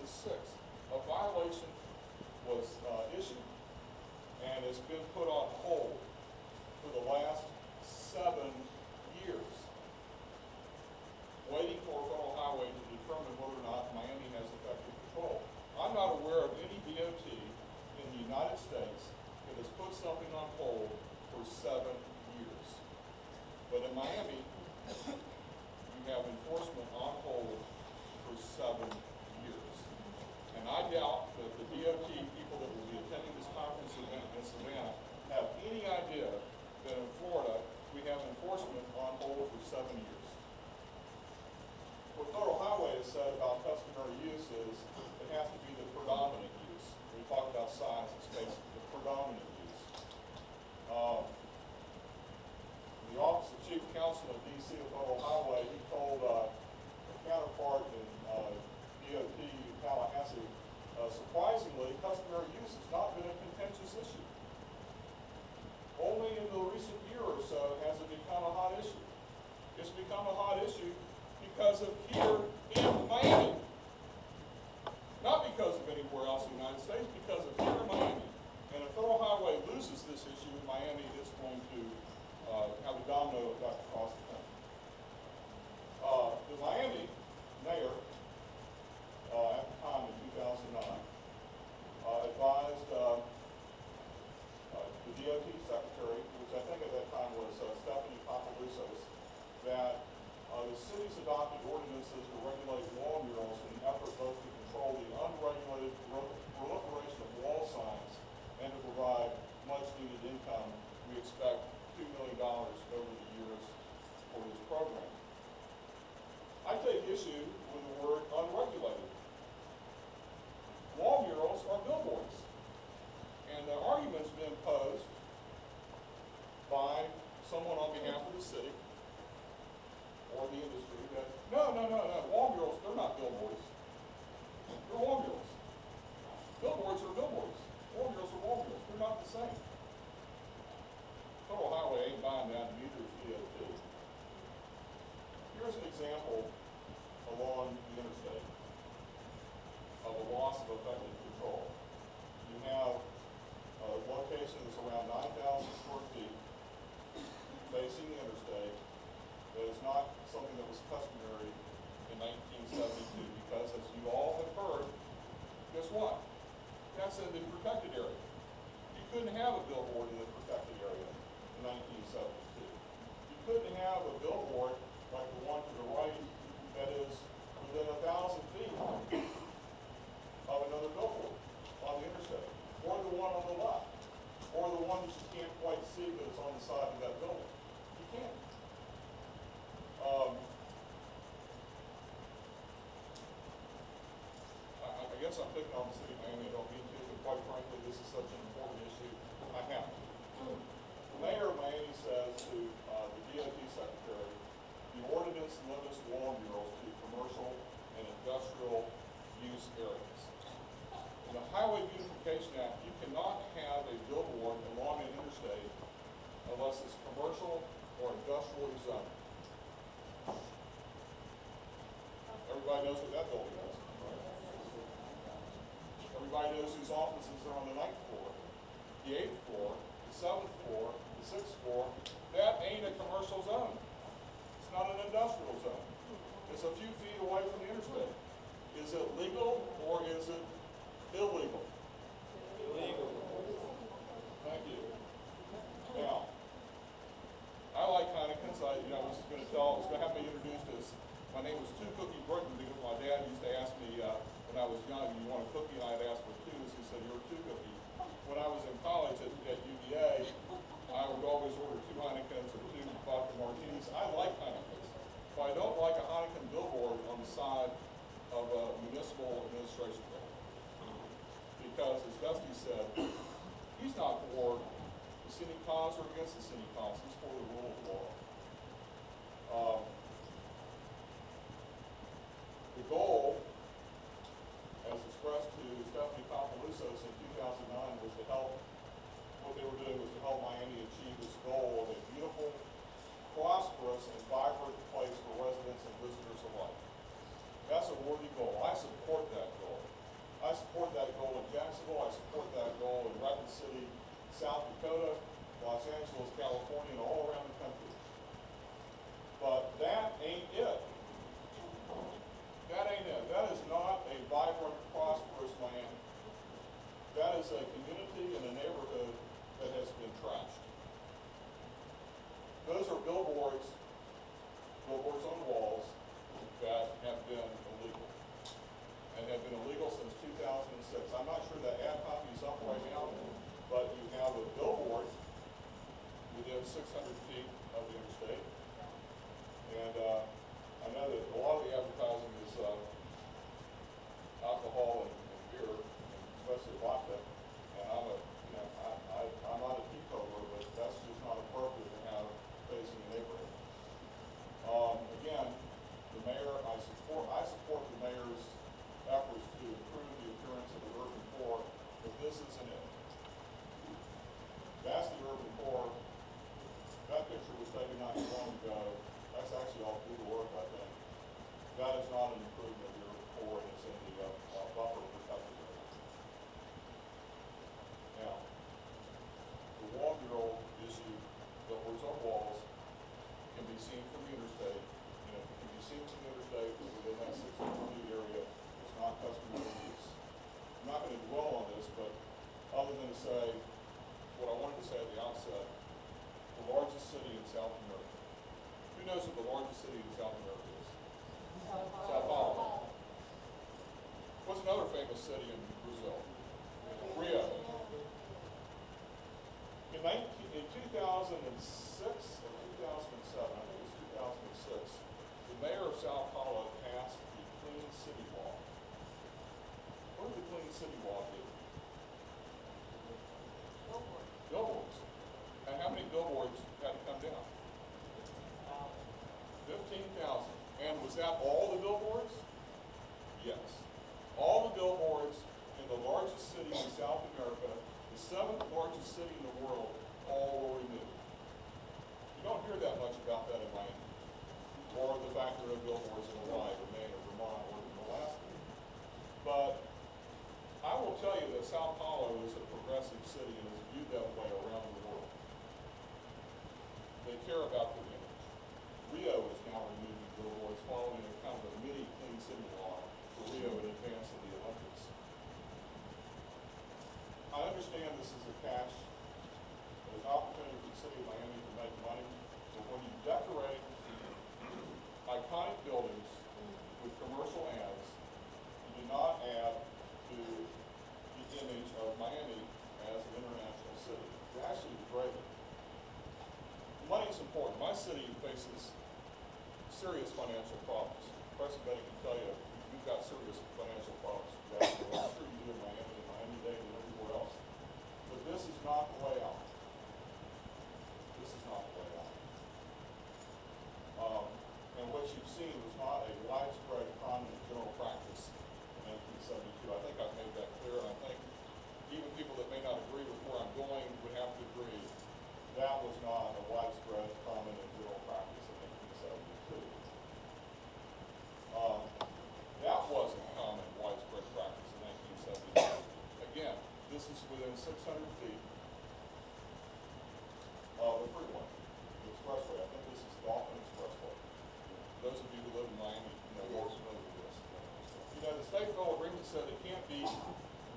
the 6th, a violation was issued, and it's been put on hold for the last 7 years, waiting for a federal highway to determine whether or not Miami has effective control. I'm not aware of any DOT in the United States that has put something on hold for 7 years. But in Miami, you have enforcement on hold for 7 years. And I doubt that the DOT people that will be attending this conference event in Savannah have any idea that in Florida we have enforcement on hold for 7 years. What Federal Highway has said about customary use is it has to be the predominant use. We talk about size and space, the predominant use. The Office of Chief Counsel of D.C. of Federal Highway, he told a counterpart in DOT in Tallahassee, surprisingly, customary use has not been a contentious issue. Only in the recent year or so has it become a hot issue. It's become a hot issue because of here in Miami. Not because of anywhere else in the United States, because of here in Miami. And if Federal Highway loses this issue in Miami, it's going to have a domino effect across the country. The Miami mayor, at the time in 2009, advised the DOT secretary, which I think at that time was Stephanie Papalousos, that the city's adopted ordinances to regulate wall murals in an effort both to control the unregulated proliferation of wall signs and to provide much-needed income. We expect $2 million over the years for this program. I take issue with the word unregulated. Wall murals are billboards. And the argument's been posed by someone on behalf of the city or the industry that, no, wall murals, they're not billboards. They're wall murals. Billboards are billboards. Wall murals are wall murals. They're not the same. Federal Highway ain't buying that, and neither is DOT. Here's an example along the interstate of a loss of effective control. You have a location that's around 9,000 square feet facing the interstate that is not something that was customary in 1972 because, as you all have heard, guess what? That's in the protected area. You couldn't have a billboard in the protected area in 1972. You couldn't have a billboard like the one to the right that is within 1,000 feet of another billboard on the interstate, or the one on the left, or the one that you can't quite see but it's on the side of that building. You can't. I guess I'm picking on the city of Miami. I don't mean to, but quite frankly, this is such an important issue. I have to. The mayor of Miami says to the DOT secretary, the ordinance limits wall murals to commercial and industrial use areas. In the Highway Beautification Act, you cannot have a billboard along an interstate unless it's commercial or industrially zoned. Everybody knows what that building is. Everybody knows whose offices are on the 9th floor, the 8th floor, the 7th floor, the 6th floor. That ain't a commercial zone. It's not an industrial zone. It's a few feet away from the interstate. Is it legal or is it illegal? Illegal. Thank you. Now, I like Heineken's. I was going to have me introduced as, my name was Two Cookie Britain because my dad used to ask me when I was young, do you want a cookie? And I'd ask for twos. He said, you're Two Cookie. When I was in college at UVA, I would always order 2 Heineken's or 2 vodka martinis. I like Heineken's, but I don't like a Heineken billboard on the side of a municipal administration building. Because, as Dusty said, he's not for the city cause or against the city cause. He's for the rule of law. The goal, as expressed to Stephanie Papalousos in 2009, was to help, what they were doing was to help Miami achieve this goal of a beautiful, prosperous, and vibrant place for residents and visitors alike. That's a worthy goal. I support that goal. South Dakota, Los Angeles, California, and all around the country. But that ain't it. That ain't it. That is not a vibrant, prosperous Miami. That is a community and a neighborhood that has been trashed. Those are billboards on walls that have been illegal, and have been illegal since 2006. I'm not sure that ad copy is up right now, but you have a billboard within 600 feet of the interstate. And I know that a lot of the advertising is alcohol and beer, and especially vodka. And I'm not a teetotaler, but that's just not appropriate to have facing a neighborhood. Again, the mayor, I support the mayor's efforts to improve the appearance of the urban core, but this isn't it. That's the urban core. That picture was taken not too long ago. That's actually all Google Earth, I think. That is not an improvement of the urban core, and it's in the buffer protected area. Now, the wall mural issue, billboards on walls, can be seen from the interstate. You know, it can be seen from the interstate within that 600 area. It's not customary use. I'm not going to dwell on this, but other than to say what I wanted to say at the outset, the largest city in South America. Who knows what the largest city in South America is? Sao Paulo. What's another famous city in Brazil? Rio. In 2006 or 2007, I think it was 2006, the mayor of Sao Paulo passed the Clean City Law. What did the Clean City Law do? Billboards. And how many billboards had to come down? 15,000. And was that all the billboards? Yes. All the billboards in the largest city in South America, the 7th largest city in the world, all were removed. You don't hear that much about that in Miami, or the fact there are billboards in Hawaii or Maine or Vermont or in Alaska. But I will tell you that Sao Paulo is a progressive city and is viewed that way around the world. They care about their image. Rio is now removing billboards following a kind of a mini clean city law for Rio in advance of the Olympics. I understand this is a cash. There's an opportunity for the city of Miami to make money, but when you decorate iconic buildings with commercial ads, you do not add to the image of Miami as an international city. You actually degrade it. Money is important. My city faces serious financial problems. President Betty can tell you we've got serious financial problems. I'm sure you do in Miami-Dade, and everywhere else. But this is not the way out. This is not the way out. And what you've seen was not a widespread common general practice in 1972. I think I've made that clear, and I think even people that may not agree with where I'm going would have to agree that was not a widespread common and general practice in 1972. That wasn't common widespread practice in 1972. Again, this is within 600 feet of the freeway, the expressway. I think this is Dolphin Expressway. Those of you who live in Miami, you know, you're familiar with this. You know, the state federal agreement said it can't be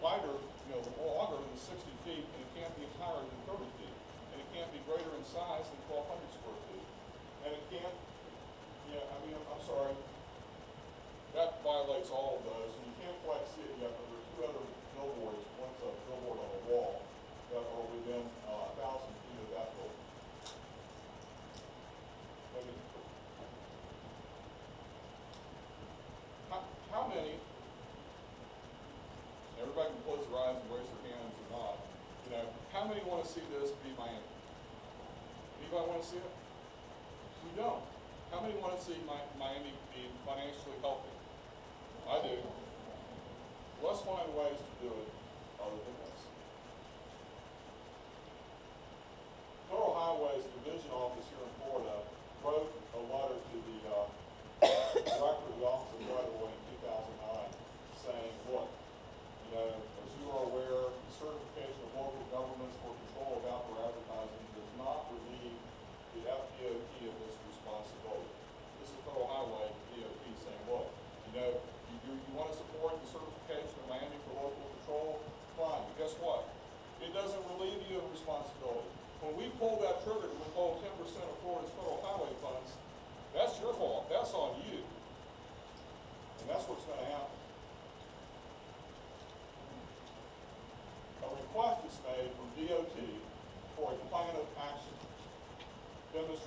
wider, you know, longer than 60 feet, and it can't be higher than 30 feet. And it can't be greater in size than 1,200 square feet. And it can't, I'm sorry, that violates all of those, and you can't quite see it yet, but there are two other billboards. One's a billboard on a wall that are within 1,000 feet of that building. How many, everybody can close their eyes and raise their hands or not, you know, how many want to see this be Miami? Anybody want to see it? You don't. How many want to see Miami be financially healthy? I do. Let's find ways to do it other than this. Federal Highways Division Office here in Florida wrote a letter to the director of the Office of Right-of-Way in 2009 saying, look, you know, as you are aware, the certification of local governments for control of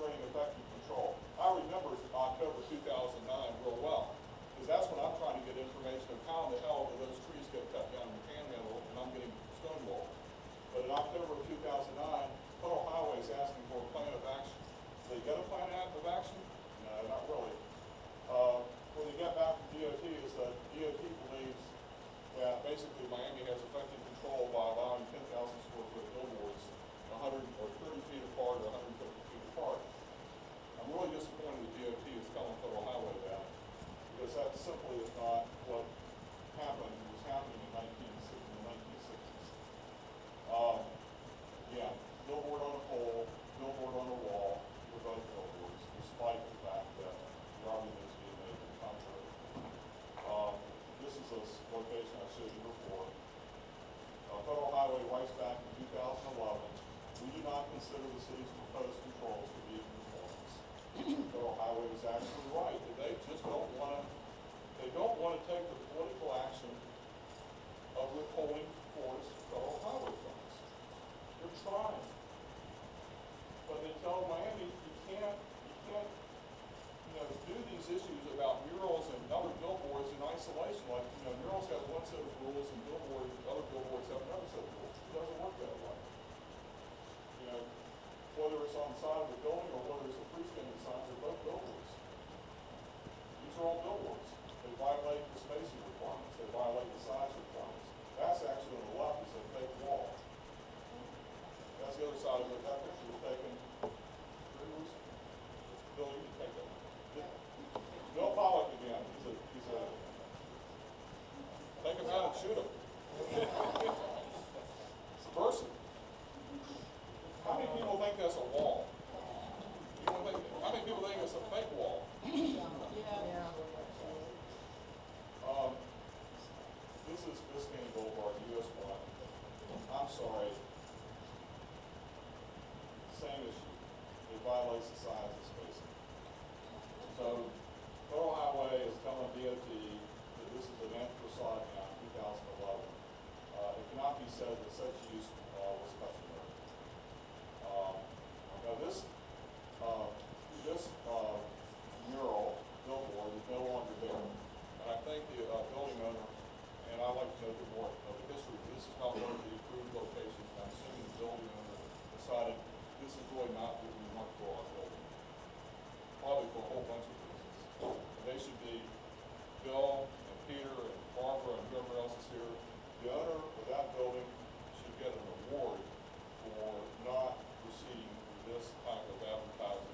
demonstrating effective control. I remember October 2009 real well, because that's when I'm trying to get information of how in the hell do those trees get cut down in the panhandle, and I'm getting stonewalled. But in October of 2009, Federal Highway is asking for a plan of action. Did they get a plan of action? No, not really. When they get back from DOT is that DOT believes that basically Miami has effective control by allowing 10,000 square foot billboards 100 or 30 feet apart or 150 feet apart. I'm really disappointed that DOT is telling Federal Highway that, because that simply is not what happened. It was happening in the 1960s. Yeah, billboard on a pole, billboard on a wall, were both billboards, despite the fact that the argument is being made to the contrary. This is a location I showed you before. Federal Highway writes back in 2011, we do not consider the city's proposed controls to be in conformance. Federal Highway was actually right, that they just don't want to take the political action of withholding forest federal highway funds. They're trying. But they tell Miami, you can't do these issues about murals and other billboards in isolation. Like, murals have one set of rules and other billboards have another set of rules. It doesn't work that way. Whether it's on the side of the building or whether it's a freestanding sign, they're both billboards. These are all billboards. They violate the spacing requirements. They violate the size requirements. That's actually on the left is a fake wall. That's the other side of it. That picture was taken 3 weeks ago. Bill, you can take that. Bill Pollock again. He's a take him out and shoot him. Subversive. How many people think that's a wall? How many people think it's a fake wall? This is Biscayne Boulevard, US 1. I'm sorry. Same issue. It violates the size of spacing. So, Federal Highway is telling DOT that this is an anthropoid now in 2011. It cannot be said that such use was customary. Now this mural billboard is no longer there, and I think the building owner, and I'd like to know a bit more of the history. This is not one of the approved locations. I'm assuming the building owner decided this is really not what we want for our building. Probably for a whole bunch of reasons. And they should be Bill and Peter and Barbara and whoever else is here. The owner of that building should get an award for not proceeding with this type of advertising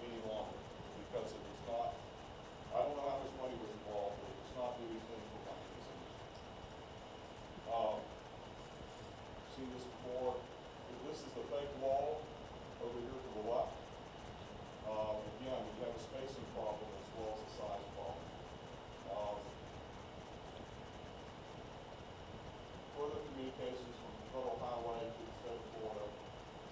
any longer, because it was not, I don't know how much money was involved, but it's not doing things for my business. Seen this before. This is the fake wall over here to the left. Again, we have a spacing problem as well as a size problem. Further communications from the Federal Highway to the state of Florida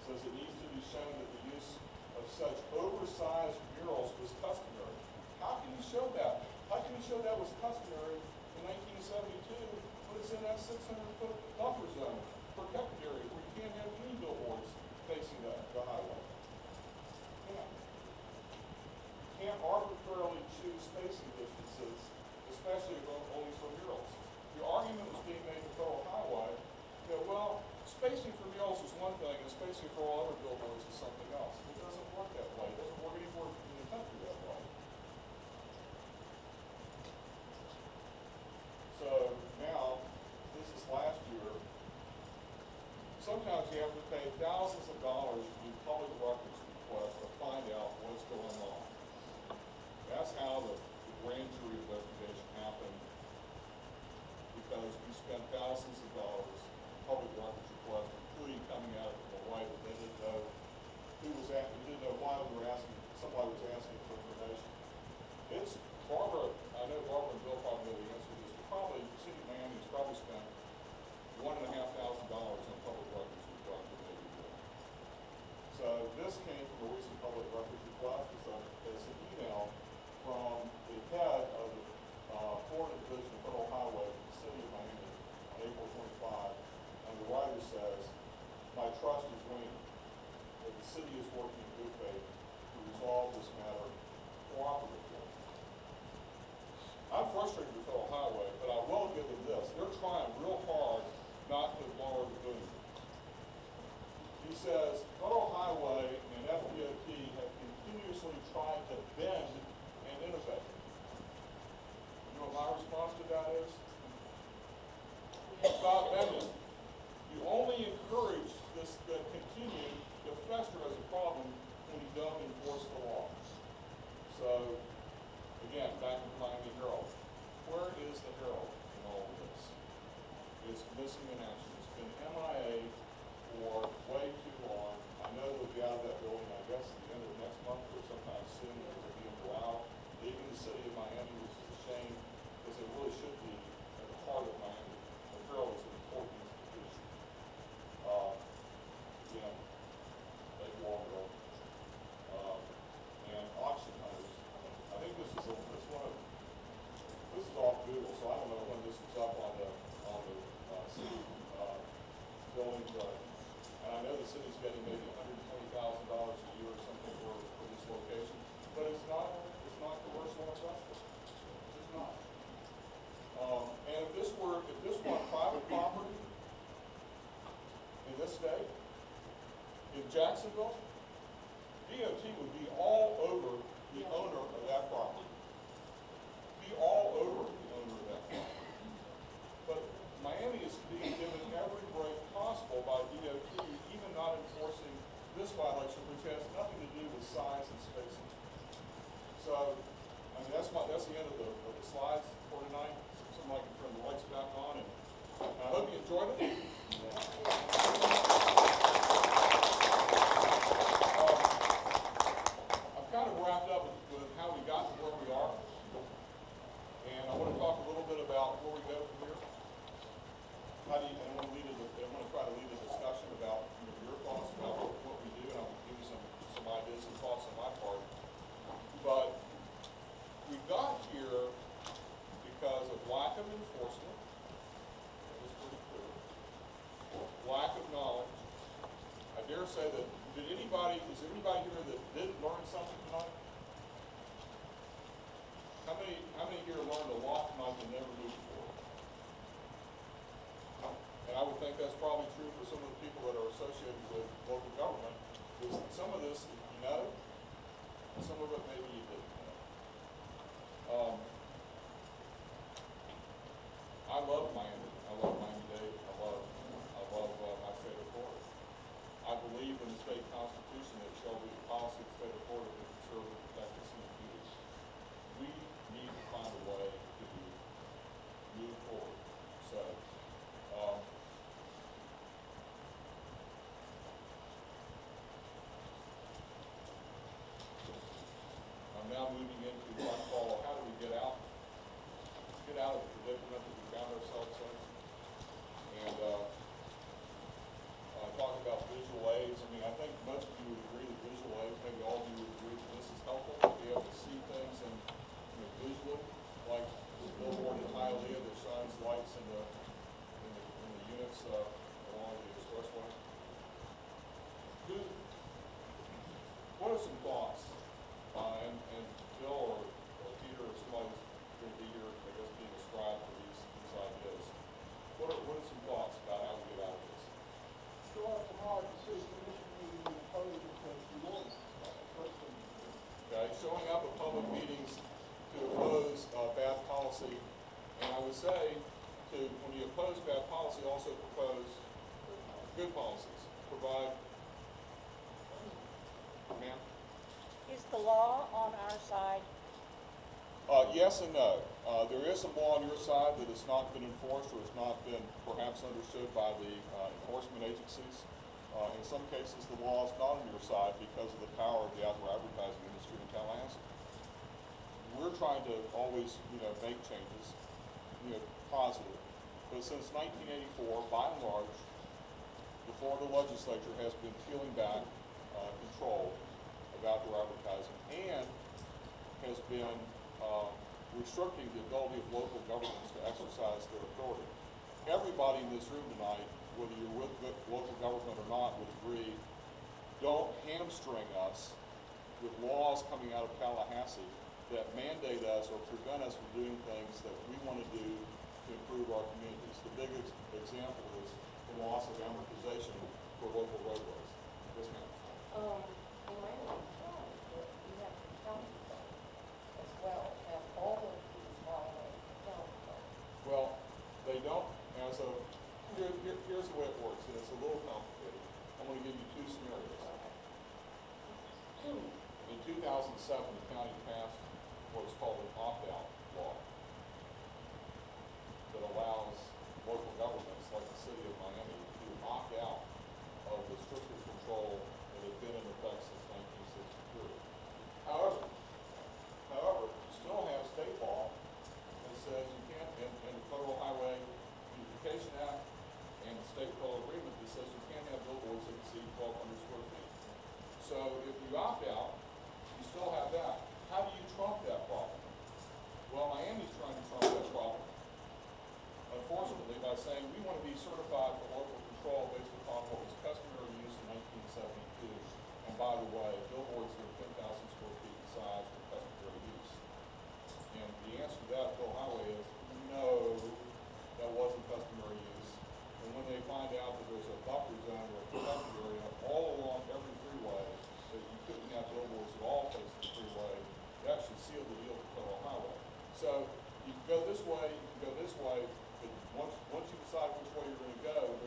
says it needs to be shown that the use of such oversized murals was customary. How can you show that? How can you show that was customary in 1972 when it's in that 600-foot buffer zone, protected area where you can't have any billboards facing the highway? You can't arbitrarily choose spacing distances, especially only for murals. The argument was being made to Federal Highway that, well, spacing for murals is one thing and spacing for all other billboards is something else. It doesn't work that way. It doesn't work anywhere in the country that way. So now, this is last year. Sometimes you have to pay thousands of dollars to do public records requests to find out what's going on. That's how the grand jury investigation happened, because we spent thousands of dollars public records requests, including coming out of Hawaii that they didn't know who was asking, they didn't know why we were asking, somebody was asking for information. It's Barbara, I know Barbara and Bill probably know the answer to this, but probably the city of Miami has probably spent $1,500 on public records requests every year. Stop bending. You only encourage this to continue to fester as a problem when you don't enforce the law. So, again, back to the Miami Herald. Where is the Herald in all of this? It's missing in action. It's been MIA for way too long. I know they'll be out of that building, I guess, at the end of next month or sometime soon. They're being allowed, leaving the city of Miami, which is a shame, because it really should be at the heart of Miami. The Herald is an important institution. Again, Lake Waldo, and auction hunters. I think this is off Google, so I don't know when this was up on the city building, and I know the city's getting maybe $120,000 a year or something for this location, but it's not commercial or industrial. It's just not. And if this were private property in this state, in Jacksonville, DOT would be all over the owner of that property. Be all over the owner of that property. But Miami is being given every break possible by DOT, even not enforcing this violation, which has nothing to do with size and spacing. So, I mean, that's the end of the slides for tonight. Somebody can turn the lights back on, and I hope you enjoyed it. I've kind of wrapped up with how we got to where we are, and I want to talk a little bit about where we go from here. I want to try to lead a discussion about your thoughts about what we do, and I'll give you some ideas and thoughts on my part. But we got here because of lack of enforcement. That was pretty clear. Lack of knowledge. I dare say that, is there anybody here that didn't learn something tonight? How many here learned a lot tonight and never moved forward? And I would think that's probably true for some of the people that are associated with local government, is that some of this you know, and some of it maybe you didn't know. I love Miami. I love Miami-Dade. I love my state of Florida. I believe in the state constitution that it shall be the policy of the state of Florida to conserve and protect its communities. We need to find a way to move forward. So, I'm now moving into what I call, how do we get out of the predicament that we found ourselves in, and talk about visual aids. I mean, I think most of you would agree that visual aids, maybe all of you would agree that this is helpful to be able to see things and visually, like the billboard in Hialeah that shines lights in the units along the expressway. What are some thoughts? And Bill or Peter or somebody's going to be here, I guess, being a scribe for these ideas. What are some thoughts about how we get out of this? Sure, tomorrow the city commission meeting will oppose because we want it. Okay, showing up at public meetings to oppose bad policy, and I would say when you oppose bad policy, also propose good policies. Provide. Ma'am? Is the law on our side? Yes and no. There is some law on your side that has not been enforced or has not been perhaps understood by the enforcement agencies. In some cases, the law is not on your side because of the power of the outdoor advertising industry in Tallahassee. We're trying to always, make changes, positive. But since 1984, by and large, the Florida legislature has been peeling back control of outdoor advertising and has been restricting the ability of local governments to exercise their authority. Everybody in this room tonight, whether you're with local government or not, would agree, don't hamstring us with laws coming out of Tallahassee that mandate us or prevent us from doing things that we want to do to improve our communities. The big example is the loss of amortization for local roadways. Yes, ma'am. In my own town, we have county code as well, and all of these violate county code. Well, they don't, as of the county passed what is called an opt-out law that allows local governments like the city of Miami to opt out of the stricter control that has been in effect since 1963. However, you still have state law that says you can't, and the Federal Highway Beautification Act and the state federal agreement that says you can't have billboards that exceed 1,200 square feet. So if you opt out, you still have that. How do you trump that problem? Well, Miami's trying to trump that problem, unfortunately, by saying we want to be certified for local control based upon what was customary use in 1972. And by the way, billboards that are 10,000 square feet in size were customary use. And the answer to that, Bill Highway, is no, that wasn't customary use. And when they find out that there's a buffer zone or a protected area all along every freeway, that you couldn't have billboards at all facing the freeway, that should seal the deal with Federal Highway. So you can go this way, you can go this way, but once you decide which way you're going to go,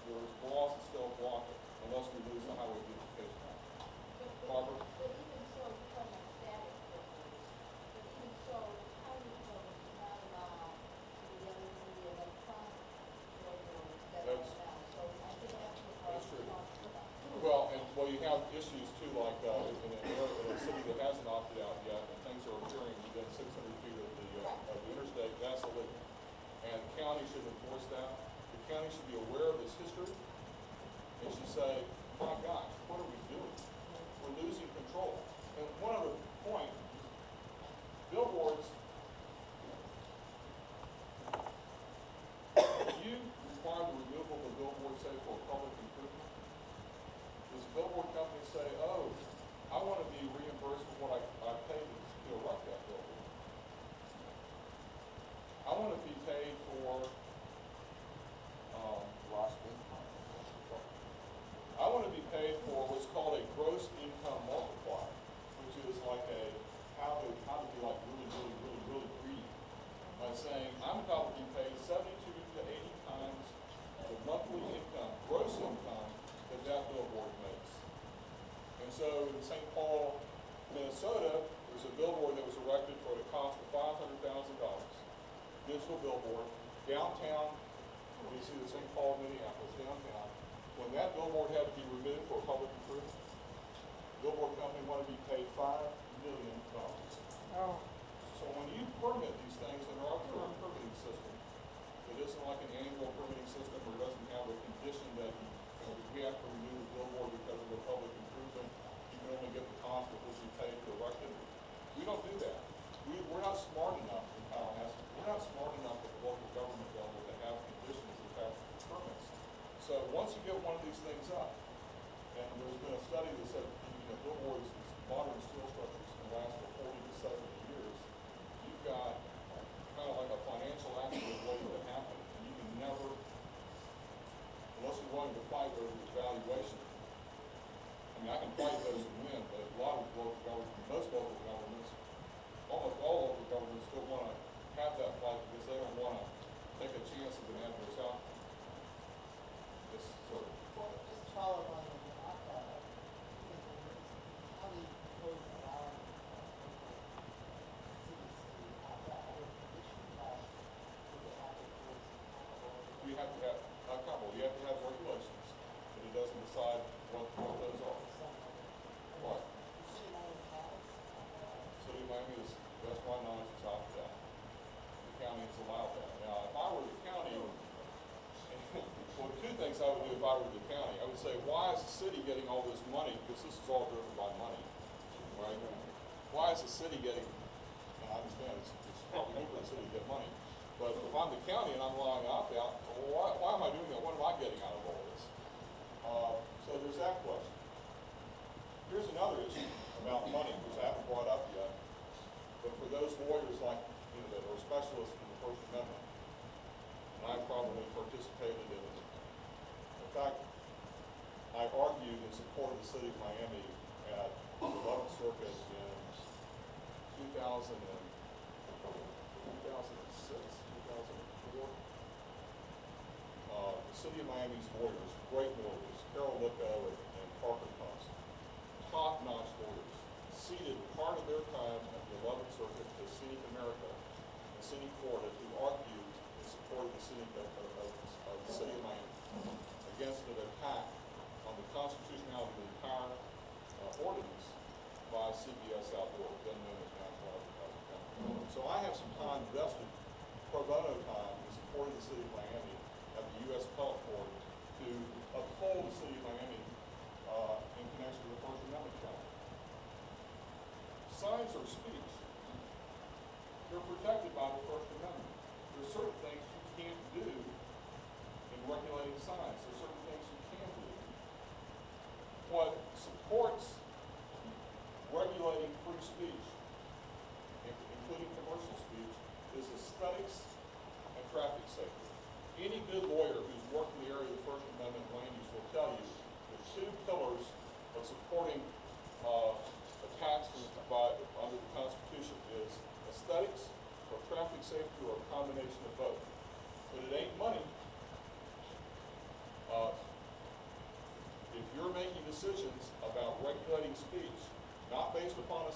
there's laws that still block it, unless we lose the Highway Beautification Act. Barbara? But even so, you're talking about static billboards, but even so, county code does not allow the electronic billboards that are That's- now, so I think that's what we're That's true. talking about. Well, you have issues too, like in a city that hasn't opted out yet, and things are appearing within 600 feet of the interstate, that's illegal. And the county should enforce that. The county should be aware of this history, and should say, my gosh, what are we doing? We're losing control. And one other point, billboards, you require the removal of a billboard, say, for public improvement. Does the billboard company say, oh, I want to be reimbursed for what I paid to erect that billboard? I want to be paid for, I want to be paid for what's called a gross income multiplier, which is like how to be like really greedy by saying, I'm about to be paid 72 to 80 times the monthly income, gross income, that billboard makes. And so in St. Paul, Minnesota, there's a billboard that was erected for the cost of $500,000. Digital billboard, downtown, you see the St. Paul, Minneapolis, downtown. When that billboard had to be removed for a public improvement, the billboard company wanted to be paid $5 million. Oh. So when you permit these things under our current permitting system, it isn't like an annual permitting system where it doesn't have a condition that we have to renew the billboard because of a public improvement. You can only get the cost of what you paid to erect it. We don't do that. We're not smart enough in Tallahassee. We're not smart enough at the local government level to have conditions that have permits. So once you get one of these things up, and there's been a study that said, billboards, these modern steel structures can last for 40 to 70 years. You've got kind of like a financial accident waiting to happen, and you can never, unless you're willing to fight over the valuation. I mean, I can fight those and win, but a lot of local governments, most local governments, almost all local governments still want to have that fight because they don't want to take a chance of an adverse outcome. This sort of. Well, just to follow on the opt-out, county code allowing cities to opt out of condition that would have to force accountability. You have to have, not accountable, you have to have regulations, but it doesn't decide what those are. Right. The city of Miami has opt-out. City of Miami is, that's my knowledge, is opted out. The county has allowed that. Now, if I were the county, well, two things I would do if I were the county. I would say, why is the city getting all this money? Because this is all driven by money, right? Why is the city getting, and I understand it's probably good for the city to get money, but if I'm the county and I'm allowing opt-out, well, why am I doing that? What am I getting out of all this? So there's that question. Here's another issue about money, which I haven't brought up yet, but for those lawyers like, that are specialists in the First Amendment, and I probably participated in it. In fact, I argued in support of the city of Miami at the 11th Circuit in 2006, 2004. The city of Miami's lawyers, great lawyers, Carol Licco and Parker Post, top-notch lawyers, ceded part of their time at the 11th Circuit to Scenic America and Scenic Florida to argue in support of the city of the city of Miami against an attack on the constitutionality of the entire ordinance by CPS Outdoor, then known as National Advertising Company. So I have some time vested, pro bono time, in support of the city of Miami at the U.S. Appellate Court to uphold the city of Miami in connection with the First Amendment challenge. Signs are speech. They're protected by the First Amendment. There are certain things you can't do in regulating signs. There are certain things you can do. What supports regulating free speech, including commercial speech, is aesthetics and traffic safety. Any good lawyer who's worked in the area of the First Amendment land use will tell you the two pillars of supporting attacks under the Constitution is aesthetics or traffic safety, or a combination of both. But it ain't money. If you're making decisions about regulating speech, not based upon